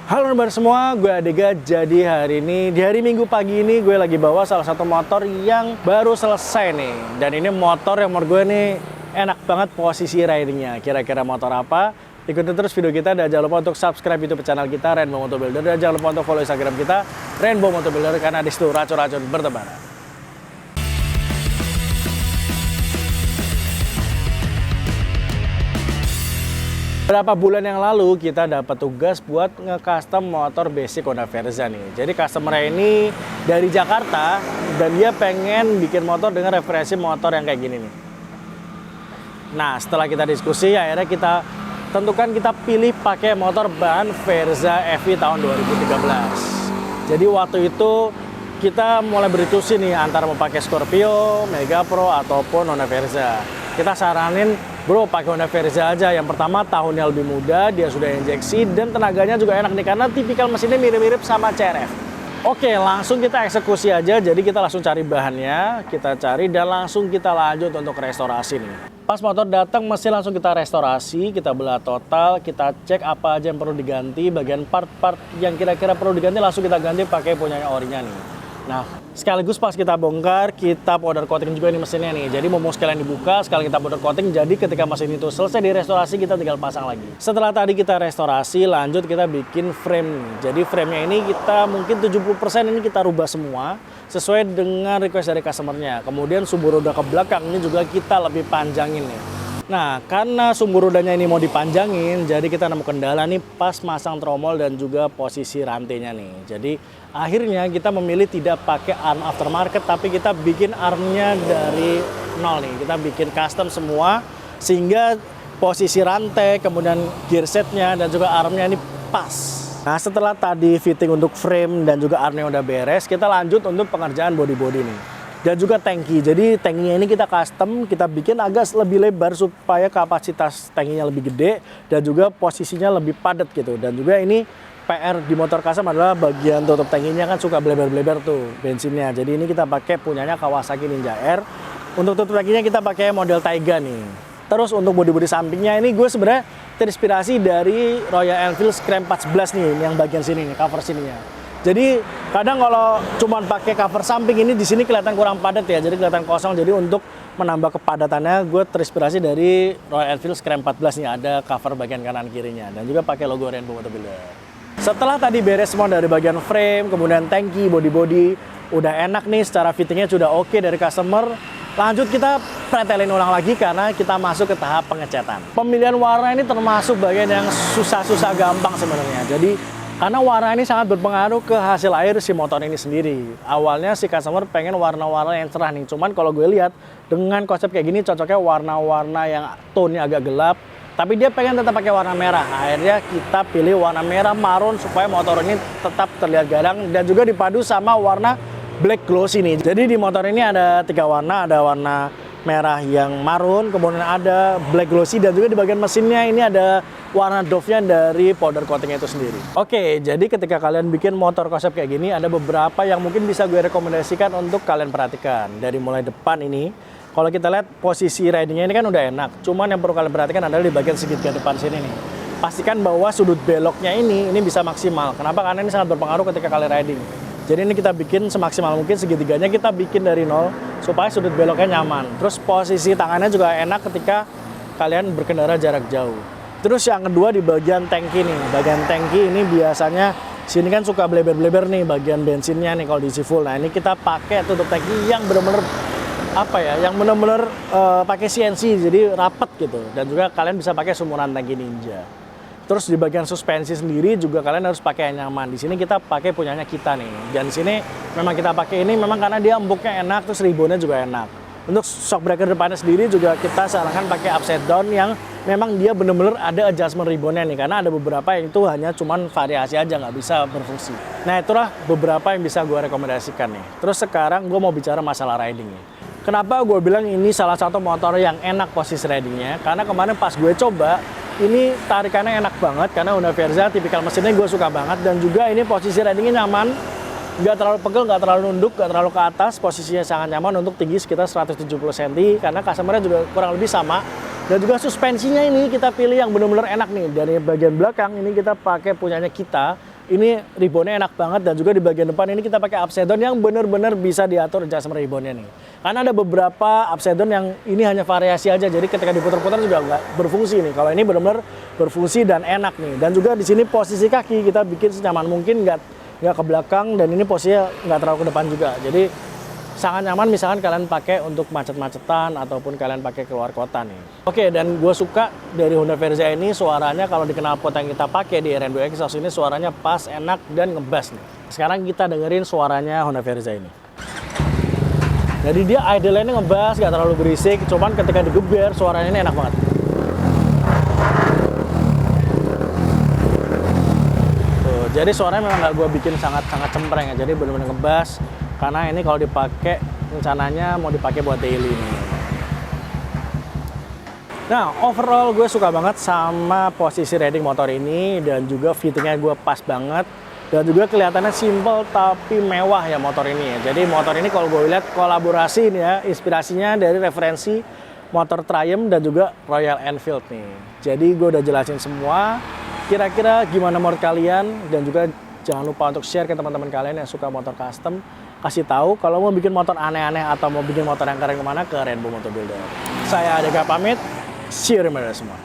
Halo teman semua, gue Adega. Jadi hari ini, di hari Minggu pagi ini gue lagi bawa salah satu motor yang baru selesai nih. Dan ini motor yang menurut gue nih enak banget posisi ridingnya. Kira-kira motor apa? Ikutin terus video kita dan jangan lupa untuk subscribe YouTube channel kita Rainbow Motor Builder. Dan jangan lupa untuk follow Instagram kita Rainbow Motor Builder karena di situ racun-racun bertebaran. Beberapa bulan yang lalu kita dapat tugas buat nge-custom motor basic Honda Verza nih. Jadi customer ini dari Jakarta dan dia pengen bikin motor dengan referensi motor yang kayak gini nih. Nah, setelah kita diskusi akhirnya kita tentukan kita pilih pakai motor ban Verza FI tahun 2013. Jadi waktu itu kita mulai berdiskusi nih antara mau pakai Scorpio, Mega Pro ataupun Honda Verza. Kita saranin, bro, pakai Honda Verza aja. Yang pertama tahunnya lebih muda, dia sudah injeksi dan tenaganya juga enak nih karena tipikal mesinnya mirip-mirip sama CRF. Oke, langsung kita eksekusi aja. Jadi kita langsung cari bahannya, kita cari dan langsung kita lanjut untuk restorasi nih. Pas motor datang mesin langsung kita restorasi, kita belah total, kita cek apa aja yang perlu diganti, bagian part-part yang kira-kira perlu diganti langsung kita ganti pakai punyanya orinya nih. Nah, sekaligus pas kita bongkar, kita powder coating juga nih mesinnya nih. Jadi mau sekalian dibuka, sekalian kita powder coating. Jadi ketika mesin itu selesai direstorasi, kita tinggal pasang lagi. Setelah tadi kita restorasi, lanjut kita bikin frame. Jadi framenya ini kita mungkin 70% ini kita rubah semua sesuai dengan request dari customernya. Kemudian sumbu roda ke belakang ini juga kita lebih panjangin nih. Nah, karena sumbu rodanya ini mau dipanjangin, jadi kita nemu kendala nih pas masang tromol dan juga posisi rantainya nih. Jadi akhirnya kita memilih tidak pakai arm aftermarket, tapi kita bikin armnya dari nol nih. Kita bikin custom semua, sehingga posisi rantai, kemudian gear setnya dan juga armnya ini pas. Nah, setelah tadi fitting untuk frame dan juga armnya udah beres, kita lanjut untuk pengerjaan body-body nih. Dan juga tangki. Jadi tangkinya ini kita custom, kita bikin agak lebih lebar supaya kapasitas tangkinya lebih gede dan juga posisinya lebih padat gitu. Dan juga ini PR di motor custom adalah bagian tutup tangkinya kan suka bleber-bleber tuh bensinnya. Jadi ini kita pakai punyanya Kawasaki Ninja R. Untuk tutup tangkinya kita pakai model Taiga nih. Terus untuk bodi-bodi sampingnya ini gue sebenarnya terinspirasi dari Royal Enfield Scram 14 nih, yang bagian sini nih, cover sininya. Jadi kadang kalau cuman pakai cover samping ini di sini kelihatan kurang padat ya, jadi kelihatan kosong. Jadi untuk menambah kepadatannya gue terinspirasi dari Royal Enfield Scram 14 nih, ada cover bagian kanan kirinya dan juga pakai logo Rainbow Motor Builder. Setelah tadi beres semua dari bagian frame, kemudian tangki, body udah enak nih, secara fittingnya sudah oke dari customer. Lanjut kita pretelin ulang lagi karena kita masuk ke tahap pengecatan. Pemilihan warna ini termasuk bagian yang susah-susah gampang sebenarnya. Jadi karena warna ini sangat berpengaruh ke hasil akhir si motor ini sendiri. Awalnya si customer pengen warna-warna yang cerah nih. Cuman kalau gue lihat dengan konsep kayak gini cocoknya warna-warna yang tone-nya agak gelap. Tapi dia pengen tetap pakai warna merah. Akhirnya kita pilih warna merah marun supaya motor ini tetap terlihat garang. Dan juga dipadu sama warna black glossy nih. Jadi di motor ini ada 3 warna. Ada warna merah yang marun, kemudian ada black glossy, dan juga di bagian mesinnya ini ada warna doff-nya dari powder coating itu sendiri. Oke, jadi ketika kalian bikin motor konsep kayak gini, ada beberapa yang mungkin bisa gue rekomendasikan untuk kalian perhatikan. Dari mulai depan ini, kalau kita lihat posisi ridingnya ini kan udah enak, cuman yang perlu kalian perhatikan adalah di bagian segitiga depan sini nih. Pastikan bahwa sudut beloknya ini bisa maksimal. Kenapa? Karena ini sangat berpengaruh ketika kalian riding. Jadi ini kita bikin semaksimal mungkin, segitiganya kita bikin dari nol supaya sudut beloknya nyaman. Terus posisi tangannya juga enak ketika kalian berkendara jarak jauh. Terus yang kedua di bagian tangki nih. Bagian tangki ini biasanya sini kan suka bleber-bleber nih bagian bensinnya nih kalau diisi full. Nah, ini kita pakai tutup tangki yang benar-benar apa ya? Yang benar-benar pakai CNC jadi rapet gitu. Dan juga kalian bisa pakai sumuran tangki Ninja. Terus di bagian suspensi sendiri juga kalian harus pakai yang nyaman. Di sini kita pakai punyanya kita nih. Dan di sini memang kita pakai ini memang karena dia empuknya enak, terus ribbonnya juga enak. Untuk shock breaker depannya sendiri juga kita sarankan pakai upside down yang memang dia benar-benar ada adjustment ribbonnya nih. Karena ada beberapa yang itu hanya cuman variasi aja, nggak bisa berfungsi. Nah, itulah beberapa yang bisa gue rekomendasikan nih. Terus sekarang gue mau bicara masalah riding nih. Kenapa gue bilang ini salah satu motor yang enak posisi ridingnya? Karena kemarin pas gue coba, ini tarikannya enak banget karena Honda Verza tipikal mesinnya gue suka banget. Dan juga ini posisi ridingnya nyaman, nggak terlalu pegel, nggak terlalu nunduk, nggak terlalu ke atas. Posisinya sangat nyaman untuk tinggi sekitar 170 cm karena customernya juga kurang lebih sama. Dan juga suspensinya ini kita pilih yang benar-benar enak nih. Dari bagian belakang ini kita pakai punyanya kita Ini ribbonnya enak banget, dan juga di bagian depan ini kita pakai upside down yang benar-benar bisa diatur adjustment ribbonnya nih. Karena ada beberapa upside down yang ini hanya variasi aja, jadi ketika diputar-putar juga nggak berfungsi nih. Kalau ini benar-benar berfungsi dan enak nih. Dan juga di sini posisi kaki kita bikin senyaman mungkin, nggak ke belakang, dan ini posisinya nggak terlalu ke depan juga. Jadi sangat nyaman misalkan kalian pakai untuk macet-macetan ataupun kalian pakai keluar kota nih. Oke, dan gue suka dari Honda Verzia ini suaranya kalau di knalpot yang kita pakai di RN2 Exhaust ini suaranya pas, enak, dan ngebas nih. Sekarang kita dengerin suaranya Honda Verzia ini. Jadi dia idle-nya ngebas, nggak terlalu berisik, cuman ketika digeber suaranya ini enak banget. Tuh, jadi suaranya memang nggak gue bikin sangat-sangat cempreng ya, jadi benar-benar ngebas. Karena ini kalau dipakai, rencananya mau dipakai buat daily nih. Nah, overall gue suka banget sama posisi riding motor ini, dan juga fittingnya gue pas banget. Dan juga kelihatannya simple tapi mewah ya motor ini ya. Jadi motor ini kalau gue lihat kolaborasi ini ya, inspirasinya dari referensi motor Triumph dan juga Royal Enfield nih. Jadi gue udah jelasin semua, kira-kira gimana menurut kalian, dan juga jangan lupa untuk share ke teman-teman kalian yang suka motor custom. Kasih tahu kalau mau bikin motor aneh-aneh atau mau bikin motor yang keren kemana ke Rainbow Motor Builder. Saya Adega pamit, see you semua.